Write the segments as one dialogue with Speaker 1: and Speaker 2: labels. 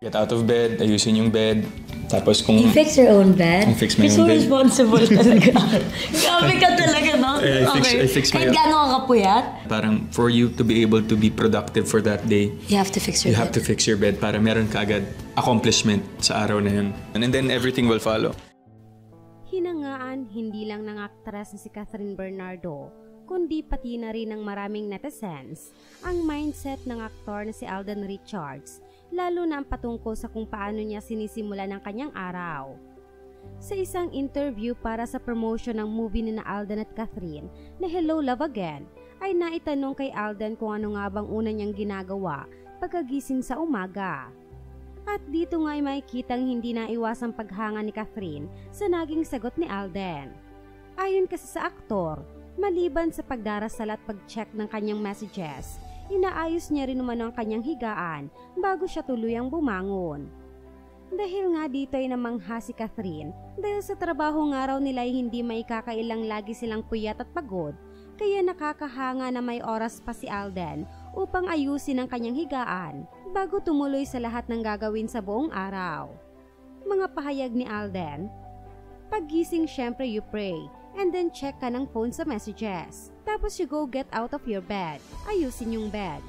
Speaker 1: Get out of bed, ayusin yung bed. Tapos kung...
Speaker 2: You fix your own bed?
Speaker 1: fix my
Speaker 2: You're
Speaker 1: own
Speaker 2: so
Speaker 1: bed.
Speaker 2: responsible talaga. Grabe ka talaga, no?
Speaker 1: I fix my
Speaker 2: Kahit
Speaker 1: own.
Speaker 2: gano'n ka kapuyat,
Speaker 1: Parang for you to be able to be productive for that day,
Speaker 2: you have to fix your
Speaker 1: you
Speaker 2: bed.
Speaker 1: have to fix your bed para meron ka agad accomplishment sa araw na yun. And then everything will follow.
Speaker 3: Hinangaan hindi lang ng aktres na si Catherine Bernardo, kundi pati na rin ng maraming netizens ang mindset ng aktor na si Alden Richards, lalo na ang patungkol sa kung paano niya sinisimula ng kanyang araw. Sa isang interview para sa promotion ng movie ni na Alden at Catherine na Hello Love Again, ay naitanong kay Alden kung ano nga bang una niyang ginagawa pagkagising sa umaga. At dito nga ay makikitang hindi naiwasang paghanga ni Catherine sa naging sagot ni Alden. Ayon kasi sa aktor, maliban sa pagdarasal at pag-check ng kanyang messages, inaayos niya rin naman ang kanyang higaan bago siya tuluyang bumangon. Dahil nga dito ay namangha si Catherine dahil sa trabaho nga raw nila ay hindi maikakailang lagi silang puyat at pagod, kaya nakakahanga na may oras pa si Alden upang ayusin ang kanyang higaan bago tumuloy sa lahat ng gagawin sa buong araw. Mga pahayag ni Alden: paggising syempre you pray, and then check ka ng phone sa messages. Tapos you go get out of your bed, ayusin yung bed.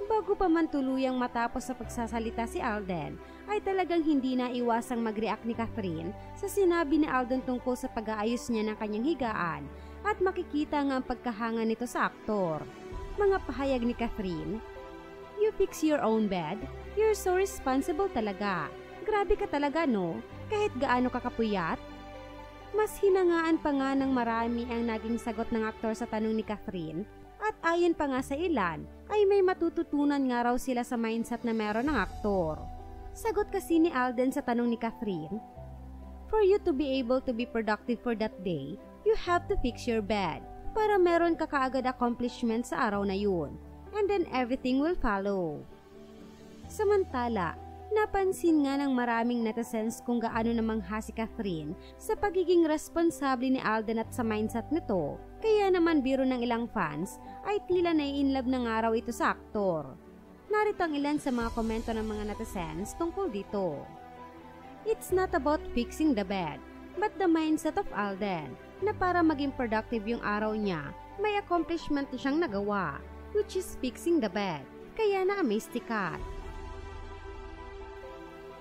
Speaker 3: Bago pa man tuluyang matapos sa pagsasalita si Alden, ay talagang hindi na iwasang mag-react ni Catherine sa sinabi ni Alden tungkol sa pag-aayos niya ng kanyang higaan at makikita nga ang pagkahanga nito sa aktor. Mga pahayag ni Catherine: you fix your own bed? You're so responsible talaga. Grabe ka talaga, no? Kahit gaano ka kapuyat? Mas hinangaan pa nga ng marami ang naging sagot ng aktor sa tanong ni Catherine, at ayon pa nga sa ilan ay may matututunan nga raw sila sa mindset na meron ng aktor. Sagot kasi ni Alden sa tanong ni Catherine: for you to be able to be productive for that day, you have to fix your bed para meron ka kaagad accomplishment sa araw na yun, and then everything will follow. Samantala, napansin nga ng maraming netizens kung gaano namangha si Catherine sa pagiging responsable ni Alden at sa mindset nito, kaya naman biro ng ilang fans ay tila nai-inlove na nga raw ito sa aktor. Narito ang ilan sa mga komento ng mga netizens tungkol dito. It's not about fixing the bed, but the mindset of Alden na para maging productive yung araw niya, may accomplishment na siyang nagawa, which is fixing the bed, kaya na-amaze si Kat.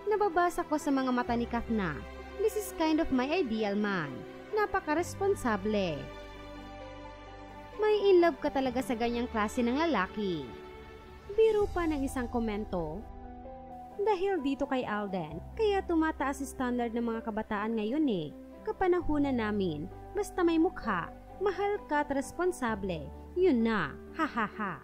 Speaker 3: Nababasa ko sa mga mata ni Kat na, this is kind of my ideal man, napaka-responsable. May in love ka talaga sa ganyang klase ng lalaki. Biro pa ng isang komento: dahil dito kay Alden, kaya tumataas si standard ng mga kabataan ngayon eh. Kapanahunan namin, basta may mukha, mahal ka at responsable, yun na, ha ha ha.